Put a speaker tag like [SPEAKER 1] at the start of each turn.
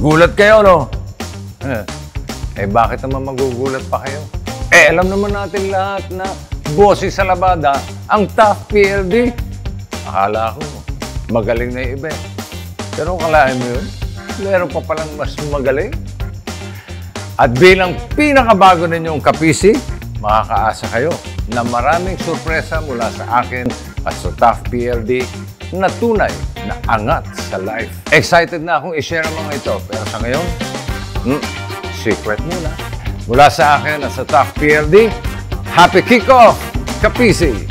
[SPEAKER 1] Gulat kayo, no? Bakit naman magugulat pa kayo? Alam naman natin lahat na boses sa labada ang Tough PLD. Akala ko, magaling na yung iba. Pero kalahin mo yun, meron pa palang mas magaling. At bilang pinakabago ninyong kapisi, makakaasa kayo na maraming sorpresa mula sa akin at sa Tough PLD na tunay na angat sa life. Excited na akong i-share ang mga ito. Pero sa ngayon, secret muna. Mula sa akin at sa Tough PLD, happy kickoff, kapisi!